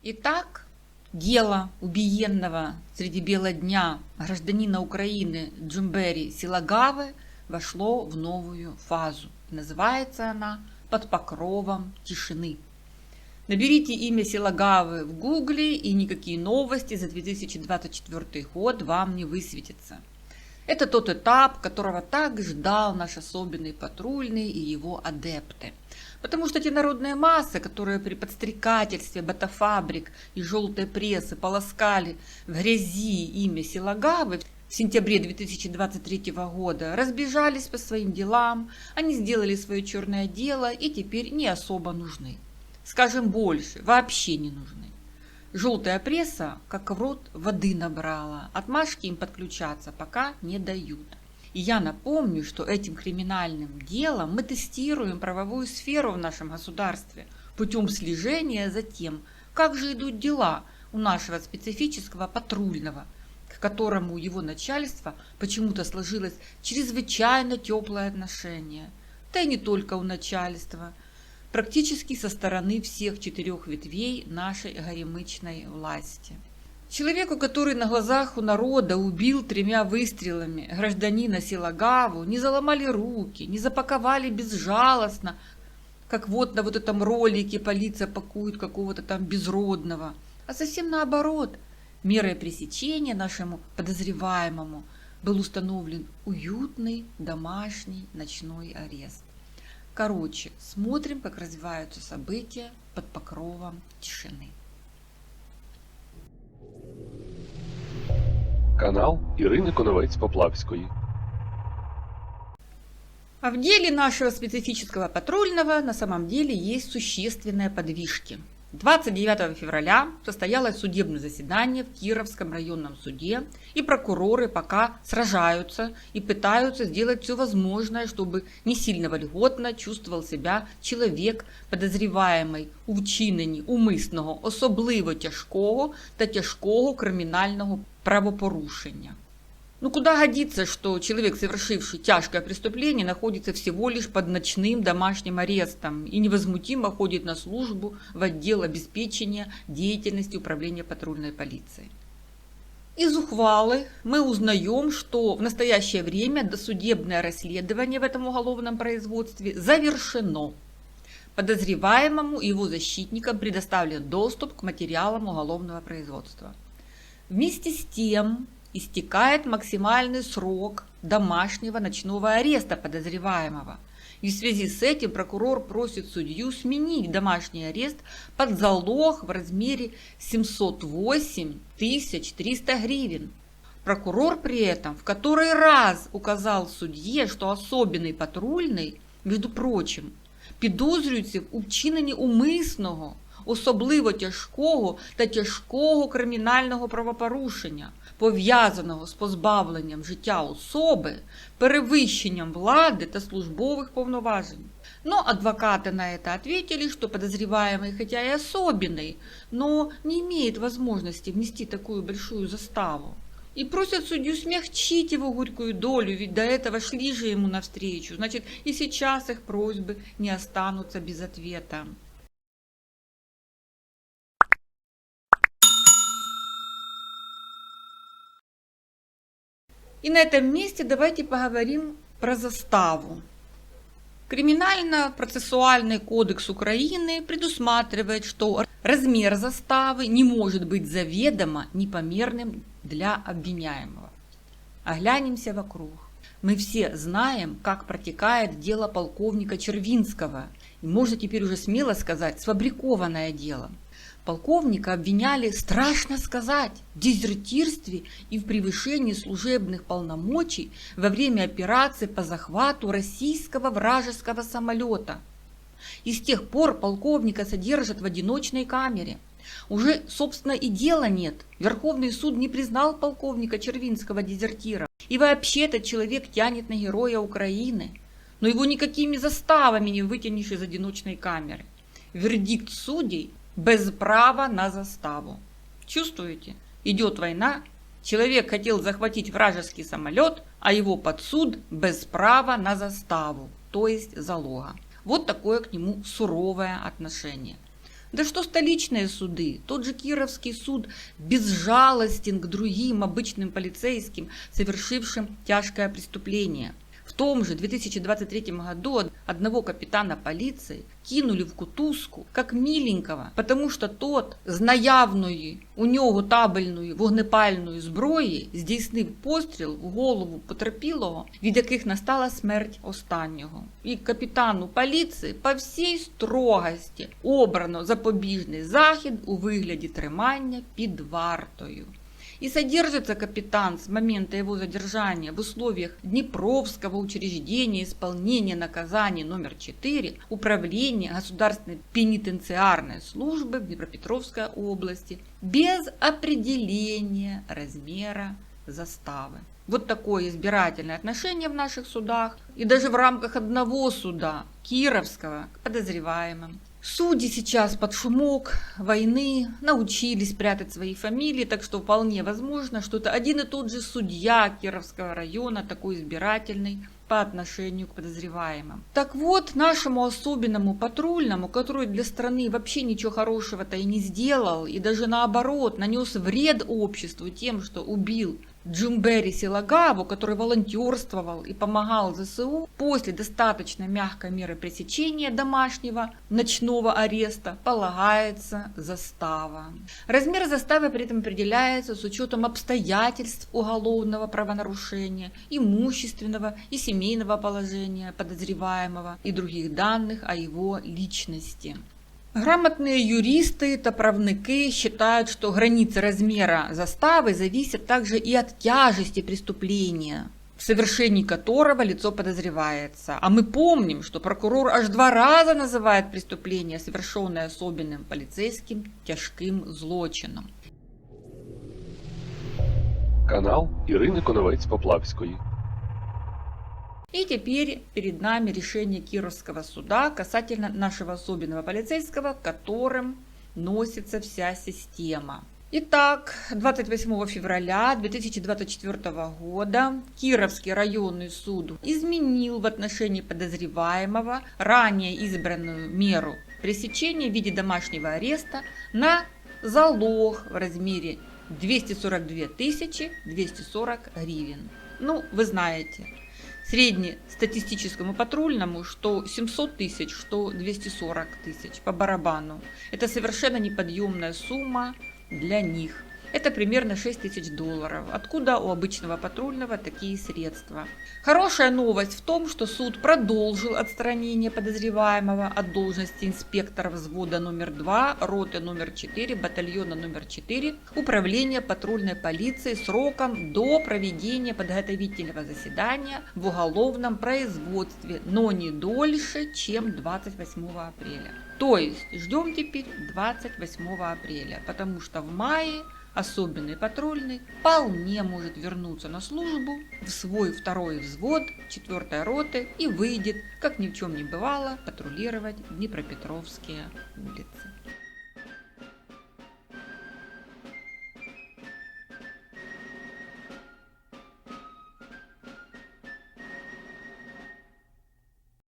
Итак, дело убиенного среди бела дня гражданина Украины Джумбери Силагавы вошло в новую фазу. Называется она «Под покровом тишины». Наберите имя Силагавы в гугле, и никакие новости за 2024 год вам не высветятся. Это тот этап, которого так ждал наш особенный патрульный и его адепты. Потому что те народные массы, которые при подстрекательстве ботафабрик и желтой прессы полоскали в грязи имя Силагавы в сентябре 2023 года, разбежались по своим делам, они сделали свое черное дело и теперь не особо нужны. Скажем больше, вообще не нужны. Желтая пресса, как в рот воды набрала, отмашки им подключаться пока не дают. И я напомню, что этим криминальным делом мы тестируем правовую сферу в нашем государстве путем слежения за тем, как же идут дела у нашего специфического патрульного, к которому его начальство почему-то сложилось чрезвычайно теплое отношение. Да и не только у начальства, практически со стороны всех 4 ветвей нашей горемычной власти. Человеку, который на глазах у народа убил 3 выстрелами гражданина Силагаву, не заломали руки, не запаковали безжалостно, как вот на вот этом ролике полиция пакует какого-то там безродного, а совсем наоборот. Мерой пресечения нашему подозреваемому был установлен уютный домашний ночной арест. Короче, смотрим, как развиваются события под покровом тишины. Канал Ірини Коновець-Поплавської. А в деле нашего специфического патрульного на самом деле есть существенные подвижки. 29 февраля состоялось судебное заседание в Кировском районном суде, и прокуроры пока сражаются и пытаются сделать все возможное, чтобы не сильно вольготно чувствовал себя чоловік, подозріваємий у вчиненні умисного, особливо тяжкого та тяжкого кримінального правопорушення. Ну куда годится, что человек, совершивший тяжкое преступление, находится всего лишь под ночным домашним арестом и невозмутимо ходит на службу в отдел обеспечения деятельности управления патрульной полиции. Из ухвалы мы узнаем, что в настоящее время досудебное расследование в этом уголовном производстве завершено. Подозреваемому и его защитникам предоставлен доступ к материалам уголовного производства. Вместе с тем истекает максимальный срок домашнего ночного ареста подозреваемого. И в связи с этим прокурор просит судью сменить домашний арест под залог в размере 708 300 гривен. Прокурор при этом в который раз указал судье, что особенный патрульний, между прочим, підозрюється в вчиненні умисного, особливо тяжкого та тяжкого кримінального правопорушення, пов'язаного з позбавленням життя особи, перевищенням влади та службових повноважень. Но адвокаты на это ответили, что подозреваемый хотя и особенный, но не имеет возможности внести такую большую заставу. И просят судью смягчить его горькую долю, ведь до этого шли же ему навстречу. Значит, и сейчас их просьбы не останутся без ответа. И на этом месте давайте поговорим про заставу. Криминально-процессуальный кодекс Украины предусматривает, что размер заставы не может быть заведомо непомерным для обвиняемого. Оглянемся вокруг. Мы все знаем, как протекает дело полковника Червинского. И можно теперь уже смело сказать, сфабрикованное дело. Полковника обвиняли, страшно сказать, в дезертирстве и в превышении служебных полномочий во время операции по захвату российского вражеского самолета. И с тех пор полковника содержат в одиночной камере. Уже, собственно, и дела нет. Верховный суд не признал полковника Червинского дезертиром. И вообще этот человек тянет на героя Украины. Но его никакими заставами не вытянешь из одиночной камеры. Вердикт судей – без права на заставу. Чувствуете? Идет война, человек хотел захватить вражеский самолет, а его под суд без права на заставу, то есть залога. Вот такое к нему суровое отношение. Да что столичные суды, тот же Кировский суд безжалостен к другим обычным полицейским, совершившим тяжкое преступление. В том же 2023 году одного капитана полиции кинули в кутузку как миленького, потому що тот з наявної у нього табельної вогнепальної зброї здійснив постріл в голову потерпілого, від яких настала смерть останнього. І капітану поліції по всій строгості обрано запобіжний захід у вигляді тримання під вартою. И содержится капитан с момента его задержания в условиях Днепровского учреждения исполнения наказаний номер 4 Управления Государственной пенитенциарной службы в Днепропетровской области без определения размера заставы. Вот такое избирательное отношение в наших судах. И даже в рамках одного суда, Кировского, к подозреваемым. Судьи сейчас под шумок войны научились прятать свои фамилии, так что вполне возможно, что это один и тот же судья Кировского района, такой избирательный по отношению к подозреваемым. Так вот, нашему особенному патрульному, который для страны вообще ничего хорошего-то и не сделал, и даже наоборот нанес вред обществу тем, что убил Джумбери Силагаву, который волонтерствовал и помогал ЗСУ, после достаточно мягкой меры пресечения домашнего ночного ареста полагается застава. Размер заставы при этом определяется с учетом обстоятельств уголовного правонарушения, имущественного и семейного положения подозреваемого и других данных о его личности. Грамотные юристы, правники считают, что границы размера заставы зависят также и от тяжести преступления, в совершении которого лицо подозревается. А мы помним, что прокурор аж 2 раза называет преступление, совершенное особенным полицейским, тяжким злочином. Канал Ірини Коновець-Поплавської. И теперь перед нами решение Кировского суда касательно нашего особенного полицейского, которым носится вся система. Итак, 28 февраля 2024 года Кировский районный суд изменил в отношении подозреваемого ранее избранную меру пресечения в виде домашнего ареста на залог в размере 242 240 гривен. Ну, вы знаете, среднестатистическому патрульному, что 700 тысяч, что 240 тысяч по барабану. Это совершенно неподъемная сумма для них. Это примерно $6000. Откуда у обычного патрульного такие средства? Хорошая новость в том, что суд продолжил отстранение подозреваемого от должности инспектора взвода номер 2, роты номер 4, батальона номер 4, управления патрульной полиции сроком до проведения подготовительного заседания в уголовном производстве, но не дольше, чем 28 апреля. То есть ждем теперь 28 апреля, потому что в мае особенный патрульный вполне может вернуться на службу в свой 2-й взвод 4-й роты и выйдет, как ни в чем не бывало, патрулировать Днепропетровские улицы.